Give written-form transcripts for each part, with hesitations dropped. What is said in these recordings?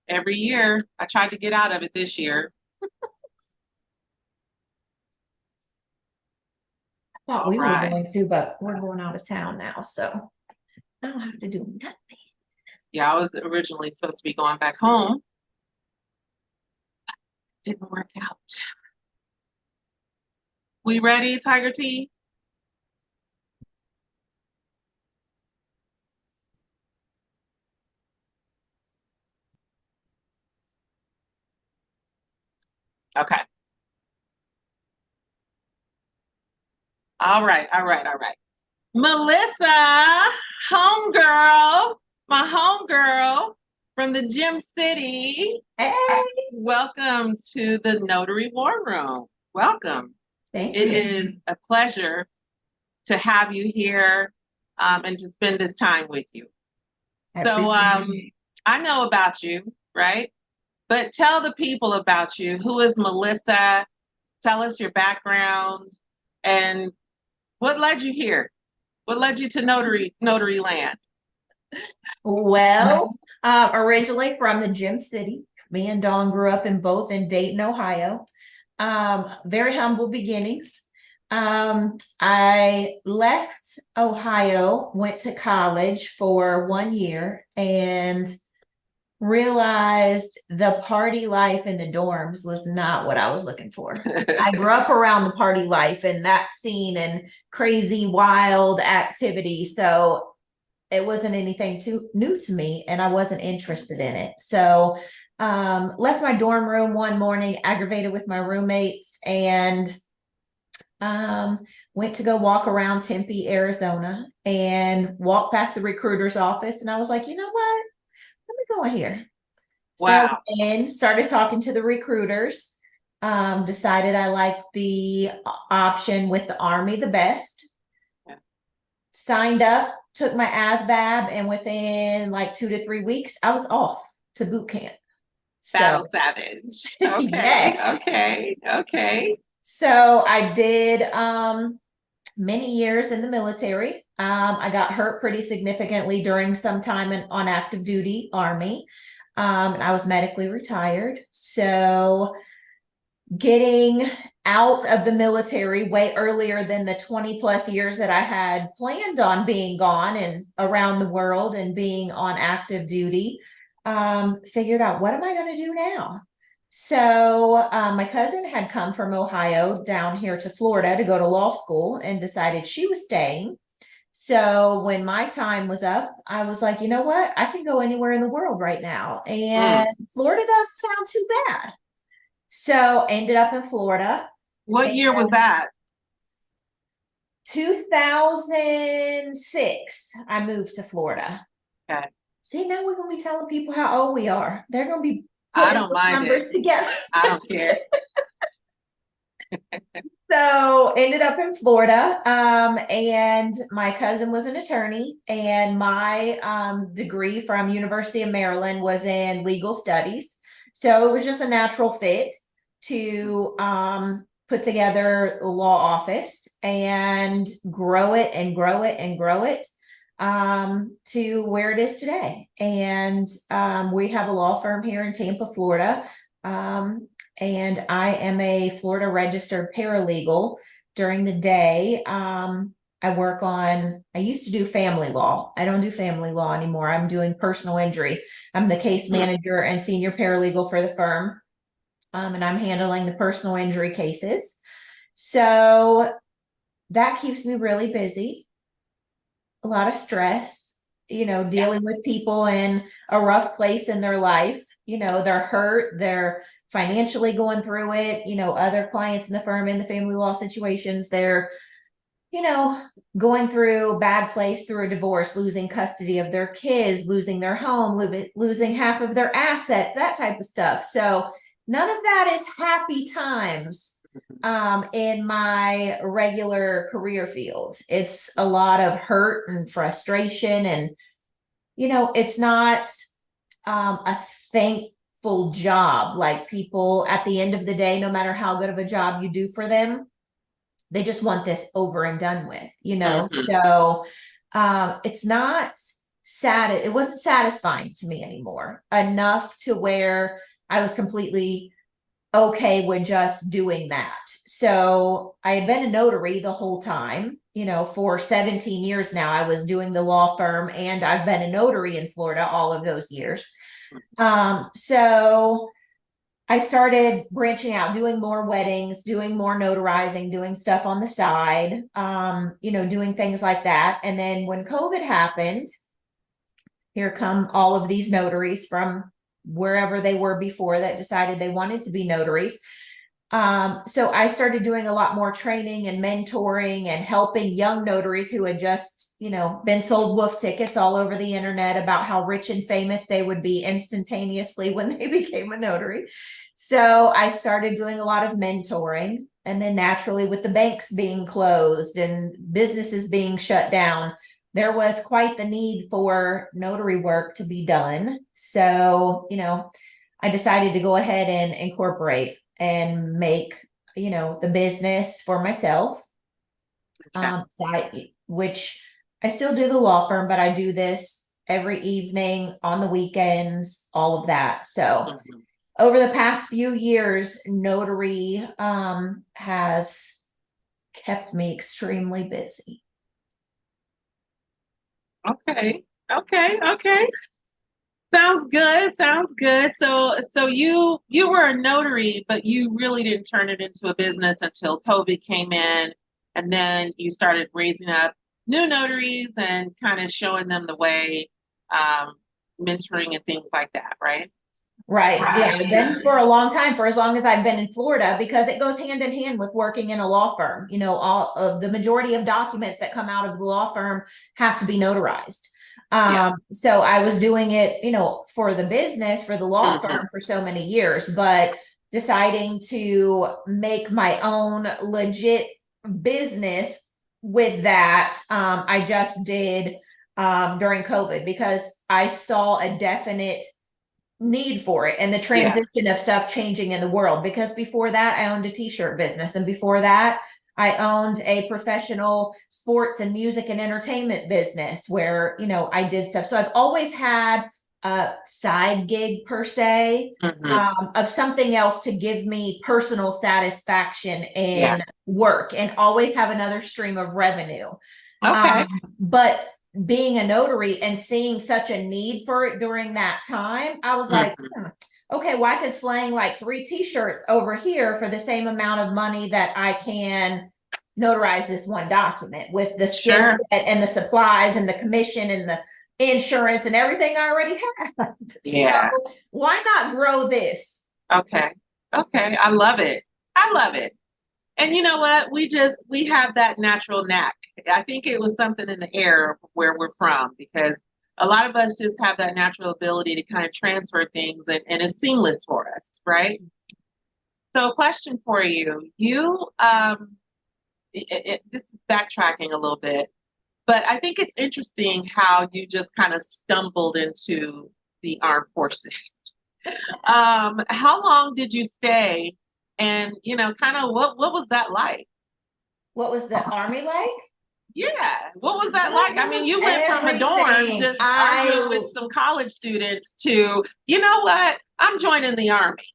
every year. I tried to get out of it this year. Thought All we were right. going to, but we're going out of town now, so I don't have to do nothing. Yeah, I was originally supposed to be going back home. Didn't work out. We ready, Tiger T? Okay. All right, all right, all right. Melissa, homegirl, my homegirl from the Gym City. Hey, Welcome to the Notary War Room. Welcome. thank It you. is a pleasure to have you here and to spend this time with you. I So appreciate it. I know about you, right? But tell the people about you. Who is Melissa? Tell us your background and what led you here? What led you to notary land? Well, originally from the Gym City. Me and Dawn grew up in Dayton, Ohio. Very humble beginnings. I left Ohio, went to college for 1 year, and realized the party life in the dorms was not what I was looking for. I grew up around the party life and that scene and crazy, wild activity. So it wasn't anything too new to me and I wasn't interested in it. So left my dorm room one morning, aggravated with my roommates, and went to go walk around Tempe, Arizona, and walked past the recruiter's office. And I was like, you know what? Let me go in here. So Wow. then started talking to the recruiters, decided I liked the option with the Army the best. Yeah. Signed up, took my ASVAB, and within like 2 to 3 weeks, I was off to boot camp. Battle So Savage. Okay, yeah. okay, okay. So I did many years in the military. I got hurt pretty significantly during some time on active duty Army. And I was medically retired. So getting out of the military way earlier than the 20 plus years that I had planned on being gone and around the world and being on active duty, figured out, what am I going to do now? So my cousin had come from Ohio down here to Florida to go to law school and decided she was staying. So when my time was up, I was like, you know what? I can go anywhere in the world right now. And Mm. Florida doesn't sound too bad. So ended up in Florida. What year was And that? 2006, I moved to Florida. Okay. See, now we're going to be telling people how old we are. They're going to be I putting don't those mind it. numbers together. I don't care. So ended up in Florida, and my cousin was an attorney, and my degree from University of Maryland was in legal studies. So it was just a natural fit to put together a law office and grow it and grow it and grow it to where it is today. And we have a law firm here in Tampa, Florida. And I am a Florida registered paralegal. During the day, I used to do family law. I don't do family law anymore. I'm doing personal injury. I'm the case manager and senior paralegal for the firm. And I'm handling the personal injury cases. So that keeps me really busy. A lot of stress, dealing with people in a rough place in their life. They're hurt, they're financially going through it. Other clients in the firm in the family law situations, they're, going through a bad place through a divorce, losing custody of their kids, losing their home, losing half of their assets, that type of stuff. So none of that is happy times in my regular career field. It's a lot of hurt and frustration, and it's not a thankful job. Like, people at the end of the day, no matter how good of a job you do for them, they just want this over and done with. Mhm. So it's not it wasn't satisfying to me anymore, enough to where I was completely okay with just doing that. So I had been a notary the whole time, for 17 years now. I was doing the law firm, and I've been a notary in Florida all of those years. So I started branching out, doing more weddings, doing more notarizing, doing stuff on the side, doing things like that. And then when COVID happened, here come all of these notaries from wherever they were before that decided they wanted to be notaries. So I started doing a lot more training and mentoring and helping young notaries who had just, been sold wolf tickets all over the internet about how rich and famous they would be instantaneously when they became a notary. So I started doing a lot of mentoring. And then naturally, with the banks being closed and businesses being shut down, there was quite the need for notary work to be done. So, I decided to go ahead and incorporate and make, the business for myself. Which I still do the law firm, but I do this every evening, on the weekends, all of that. So over the past few years, notary has kept me extremely busy. Okay. Sounds good. Sounds good. So you were a notary, but you really didn't turn it into a business until COVID came in, and then you started raising up new notaries and kind of showing them the way, mentoring and things like that, right? Right. Yeah. I've been for a long time, for as long as I've been in Florida, because it goes hand in hand with working in a law firm. All of the majority of documents that come out of the law firm have to be notarized. So I was doing it, for the business, for the law firm for so many years, but deciding to make my own legit business with that, I just did during COVID, because I saw a definite need for it and the transition of stuff changing in the world. Because before that, I owned a t-shirt business, and before that, I owned a professional sports and music and entertainment business where, I did stuff. So I've always had a side gig per se, of something else to give me personal satisfaction in work, and always have another stream of revenue. But being a notary and seeing such a need for it during that time, I was like, okay, well, I could slang like 3 t-shirts over here for the same amount of money that I can notarize this one document with the skill set and the supplies and the commission and the insurance and everything I already have. So why not grow this? Okay. I love it. And you know what? We have that natural knack. I think it was something in the air where we're from, because a lot of us just have that natural ability to kind of transfer things, and it's seamless for us, right? So, a question for you. This is backtracking a little bit, but I think it's interesting how you just kind of stumbled into the armed forces. How long did you stay? And, kind of what was that like? What was the Army like? Yeah. What was that like? I mean, you went from a dorm just arguing with some college students to, you know what? I'm joining the Army.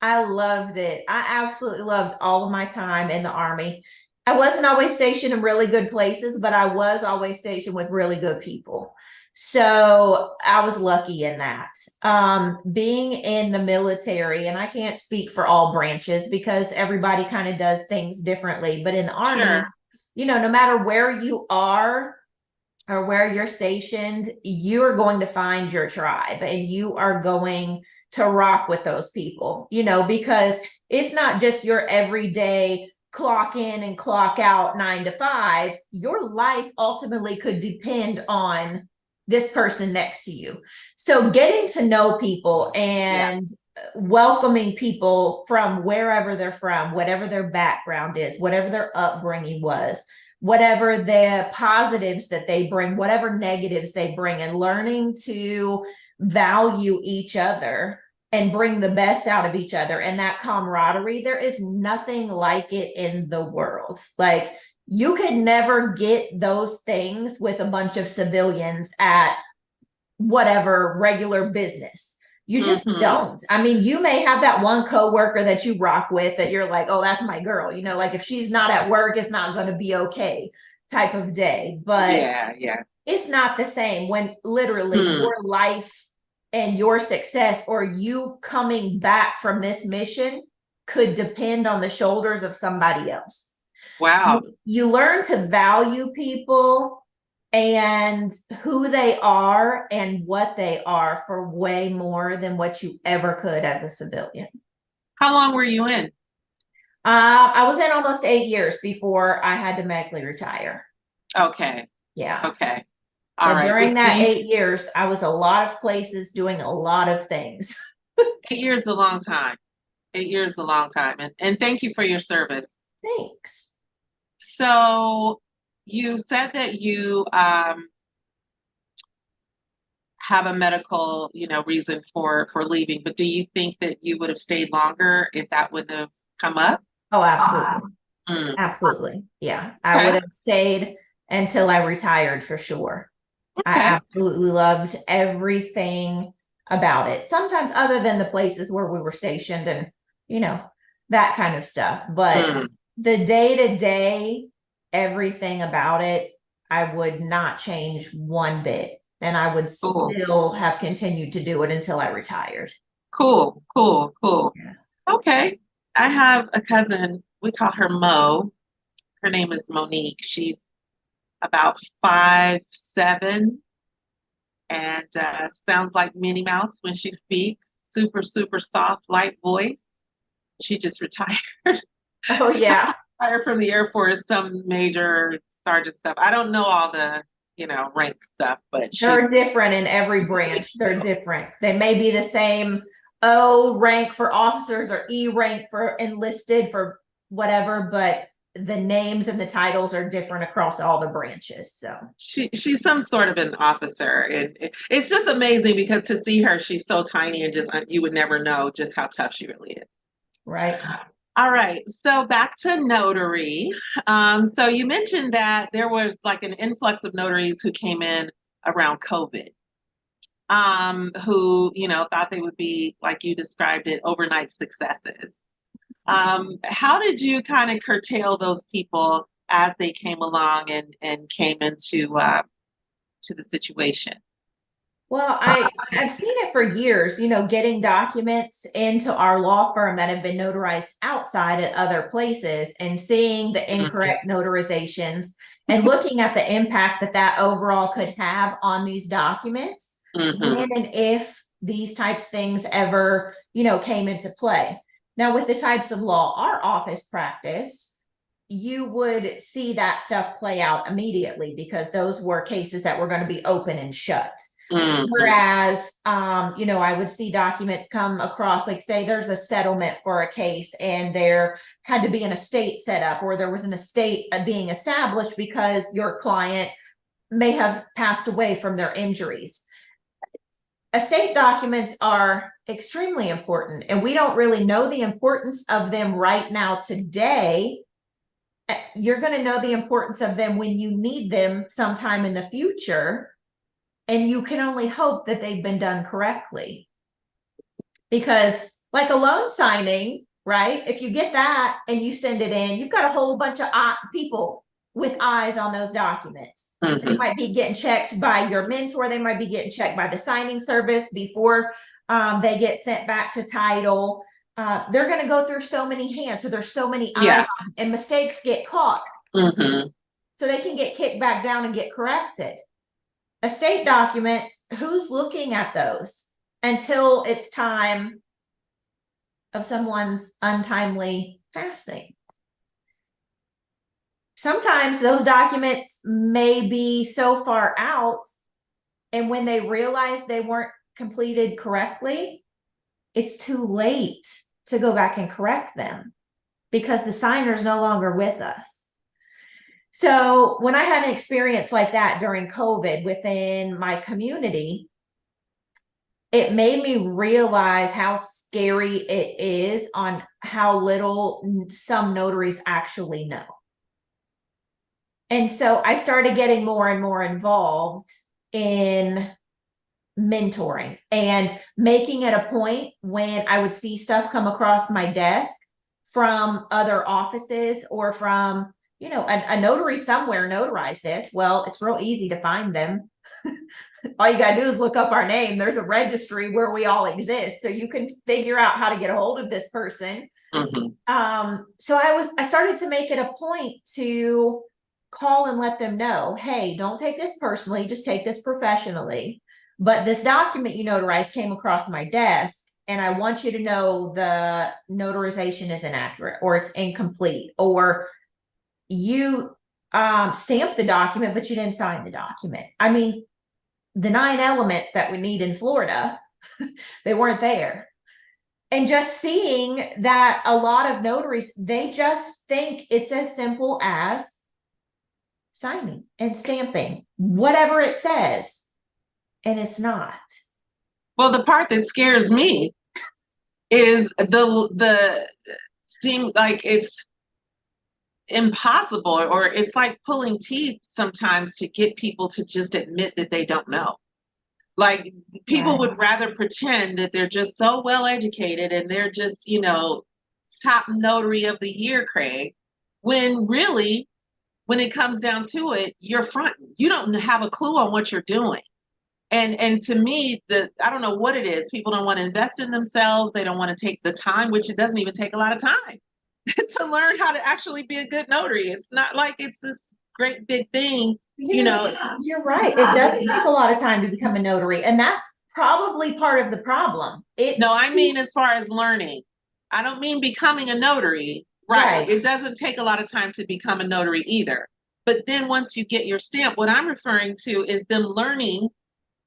I loved it. I absolutely loved all of my time in the Army. I wasn't always stationed in really good places, but I was always stationed with really good people. So I was lucky in that. Being in the military, and I can't speak for all branches because everybody kind of does things differently, but in the Army, no matter where you are or where you're stationed, you're going to find your tribe, and you are going to rock with those people, because it's not just your everyday clock in and clock out 9 to 5. Your life ultimately could depend on this person next to you. So getting to know people and welcoming people from wherever they're from, whatever their background is, whatever their upbringing was, whatever the positives that they bring, whatever negatives they bring, and learning to value each other and bring the best out of each other, and that camaraderie, there is nothing like it in the world. Like, you could never get those things with a bunch of civilians at whatever regular business. You just Mm-hmm. don't. I mean, you may have that one coworker that you rock with that you're like, oh, that's my girl. You know, like if she's not at work, it's not going to be okay type of day. But Yeah, yeah. it's not the same when literally Hmm. your life and your success or you coming back from this mission could depend on the shoulders of somebody else. Wow. You learn to value people and who they are and what they are for way more than what you ever could as a civilian. How long were you in? I was in almost 8 years before I had to medically retire. Okay. Yeah. Okay. All But right. during Do that you, 8 years, I was a lot of places doing a lot of things. 8 years is a long time. 8 years is a long time. And thank you for your service. Thanks. So you said that you have a medical, reason for leaving, but do you think that you would have stayed longer if that wouldn't have come up? Oh, absolutely. Mm, Absolutely. Yeah. I would okay. have stayed until I retired for sure. I Okay. absolutely loved everything about it. Sometimes other than the places where we were stationed and, you know, that kind of stuff. But Mm, the day to day, everything about it, I would not change one bit. And I would cool. still have continued to do it until I retired. Cool. Cool. Cool. Yeah. Okay. I have a cousin. We call her Mo. Her name is Monique. She's about 5'7" and sounds like Minnie Mouse when she speaks. Super, super soft, light voice. She just retired. Oh, yeah. Retired from the Air Force, some major sergeant stuff. I don't know all the, rank stuff, but she. They're different in every branch. They're different. They may be the same O rank for officers or E rank for enlisted for whatever, but the names and the titles are different across all the branches. So She's some sort of an officer, and it's just amazing because to see her, she's so tiny and just you would never know just how tough she really is. right. All right, so back to notary. So you mentioned that there was like an influx of notaries who came in around COVID, who thought they would be, like you described it, overnight successes. How did you kind of curtail those people as they came along and came into to the situation? Well, I've seen it for years, getting documents into our law firm that have been notarized outside at other places and seeing the incorrect notarizations and looking at the impact that that overall could have on these documents when and if these types things ever, came into play. Now, with the types of law our office practiced, you would see that stuff play out immediately because those were cases that were going to be open and shut. Whereas, I would see documents come across, like say there's a settlement for a case and there had to be an estate set up or there was an estate being established because your client may have passed away from their injuries. Estate documents are extremely important and we don't really know the importance of them right now today. You're going to know the importance of them when you need them sometime in the future. And you can only hope that they've been done correctly. Because like a loan signing, right? If you get that and you send it in, you've got a whole bunch of people with eyes on those documents. They might be getting checked by your mentor. They might be getting checked by the signing service before they get sent back to title. They're going to go through so many hands. So there's so many eyes on, and mistakes get caught. So they can get kicked back down and get corrected. Estate documents, who's looking at those until it's time of someone's untimely passing? Sometimes those documents may be so far out, and when they realize they weren't completed correctly, it's too late to go back and correct them because the signer's no longer with us. So when I had an experience like that during COVID within my community, it made me realize how scary it is on how little some notaries actually know. And so I started getting more and more involved in mentoring and making it a point when I would see stuff come across my desk from other offices or from, you know, a notary somewhere notarized this. Well, it's real easy to find them. All you gotta do is look up our name. There's a registry where we all exist, so you can figure out how to get a hold of this person. So I started to make it a point to call and let them know, hey, don't take this personally, just take this professionally. But this document you notarized came across my desk, and I want you to know the notarization is inaccurate or it's incomplete, or you stamped the document, but you didn't sign the document. I mean, the 9 elements that we need in Florida, they weren't there. And just seeing that a lot of notaries, they just think it's as simple as signing and stamping whatever it says, and it's not. Well, the part that scares me is the seem like it's impossible, or it's like pulling teeth sometimes to get people to just admit that they don't know. Like, people would rather pretend that they're just so well educated and they're just, you know, top notary of the year, Craig, when really, when it comes down to it, you're fronting. You don't have a clue on what you're doing. And to me, I don't know what it is. People don't want to invest in themselves. They don't want to take the time, which it doesn't even take a lot of time to learn how to actually be a good notary. It's not like it's this great big thing, you know. You're right. It does take a lot of time to become a notary, and that's probably part of the problem. No, I mean, as far as learning, I don't mean becoming a notary. Right. It doesn't take a lot of time to become a notary either. But then once you get your stamp, what I'm referring to is them learning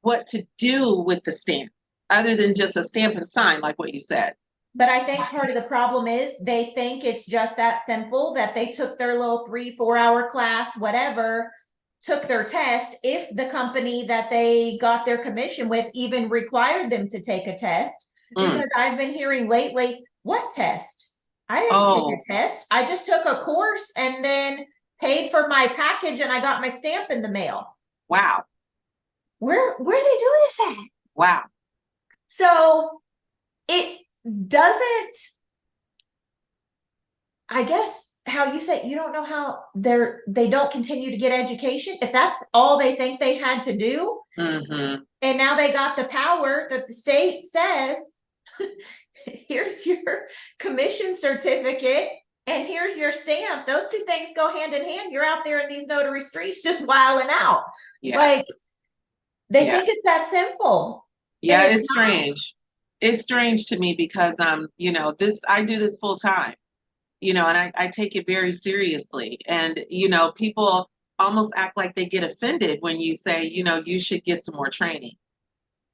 what to do with the stamp, other than just a stamp and sign, like what you said. But I think part of the problem is they think it's just that simple, that they took their little 3-4 hour class, whatever, took their test. If the company that they got their commission with even required them to take a test, because I've been hearing lately, what test? I didn't take a test. I just took a course and then paid for my package and I got my stamp in the mail. Wow. Where are they doing this at? Wow. So it doesn't, I guess how you say, you don't know how they don't continue to get education. If that's all they think they had to do, and now they got the power that the state says, here's your commission certificate and here's your stamp. Those two things go hand in hand. You're out there in these notary streets just wilding out. Like, they think it's that simple. Yeah, it's strange. It's strange to me because you know, I do this full time, you know, and I take it very seriously. And, you know, people almost act like they get offended when you say, you know, you should get some more training.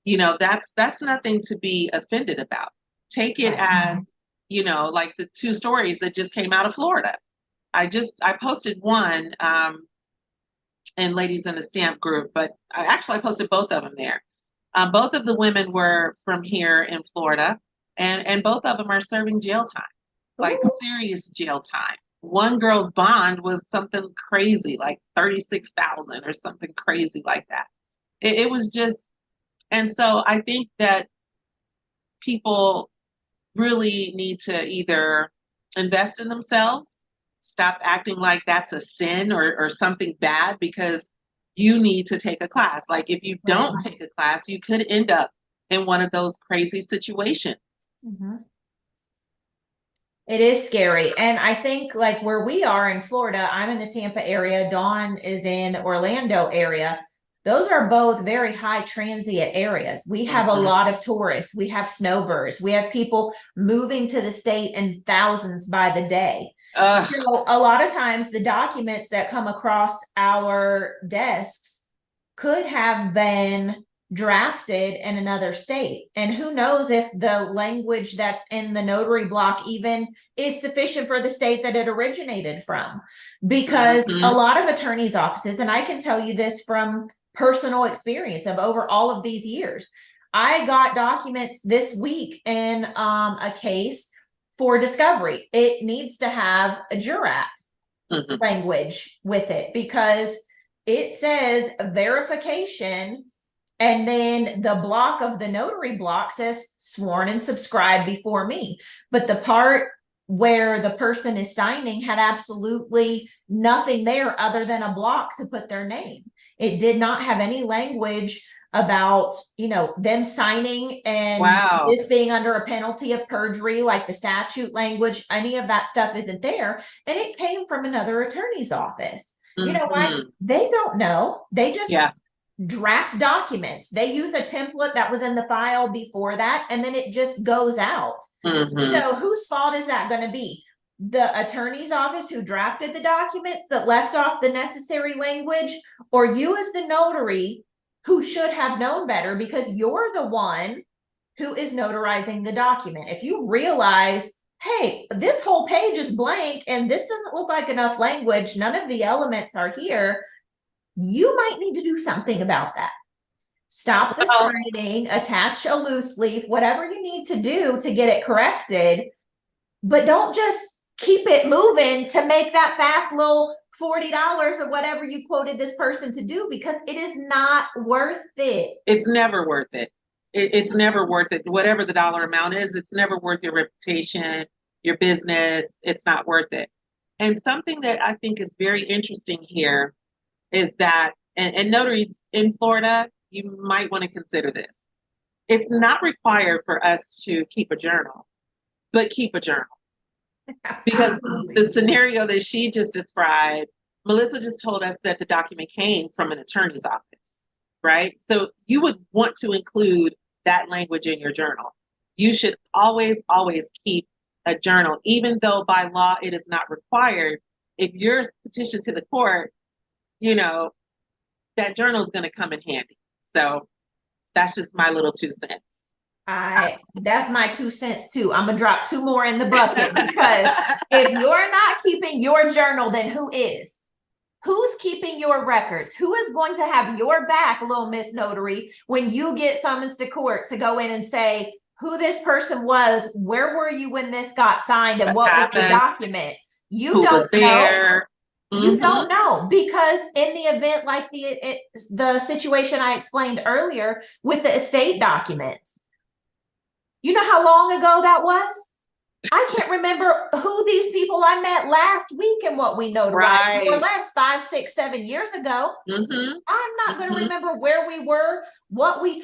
You know, that's nothing to be offended about. Take it as, you know, like the 2 stories that just came out of Florida. I posted one in Ladies in the Stamp group, but I posted both of them there. Both of the women were from here in Florida, and both of them are serving jail time, like serious jail time. One girl's bond was something crazy, like 36,000 or something crazy like that. It was just, and so I think that people really need to either invest in themselves, stop acting like that's a sin or something bad, because you need to take a class. Like, if you don't take a class, you could end up in one of those crazy situations. It is scary. And I think, like, where we are in Florida, I'm in the Tampa area, Dawn is in the Orlando area. Those are both very high transient areas. We have a lot of tourists. We have snowbirds. We have people moving to the state in thousands by the day. So a lot of times the documents that come across our desks could have been drafted in another state. And who knows if the language that's in the notary block even is sufficient for the state that it originated from. Because a lot of attorneys' offices, and I can tell you this from personal experience of over all of these years, I got documents this week in a case for discovery. It needs to have a jurat language with it because it says verification And then the block of the notary block says sworn and subscribed before me. But the part where the person is signing had absolutely nothing there other than a block to put their name. It did not have any language about, them signing and Wow. this being under a penalty of perjury, like the statute language. Any of that stuff isn't there. And it came from another attorney's office. You know what? They don't know. They just draft documents. They use a template that was in the file before that, and then it just goes out. So whose fault is that going to be? The attorney's office who drafted the documents that left off the necessary language, or you as the notary who should have known better because you're the one who is notarizing the document? If you realize, hey, this whole page is blank and this doesn't look like enough language, none of the elements are here, you might need to do something about that. Stop the signing, attach a loose leaf, whatever you need to do to get it corrected, but don't just keep it moving to make that fast little $40 or whatever you quoted this person to do, because it is not worth it. It's never worth it. It's never worth it. Whatever the dollar amount is, it's never worth your reputation, your business. It's not worth it. And something that I think is very interesting here is that, and notaries in Florida, you might want to consider this. It's not required for us to keep a journal, but keep a journal. Because the scenario that she just described, Melissa just told us that the document came from an attorney's office, right? So you would want to include that language in your journal. You should always, always keep a journal, even though by law it is not required. If you're petitioned to the court, that journal is going to come in handy. So that's just my little 2 cents. That's my 2 cents too. I'm gonna drop 2 more in the bucket, because if you're not keeping your journal, then who is? Who's keeping your records? Who is going to have your back, little Miss Notary, when you get summons to court to go in and say who this person was, where were you when this got signed, and what was the document? You don't know. You don't know, because in the event like the situation I explained earlier with the estate documents, you know how long ago that was? I can't remember who these people I met last week and what we notarized, more or less 5, 6, 7 years ago. I'm not going to remember where we were, what we talked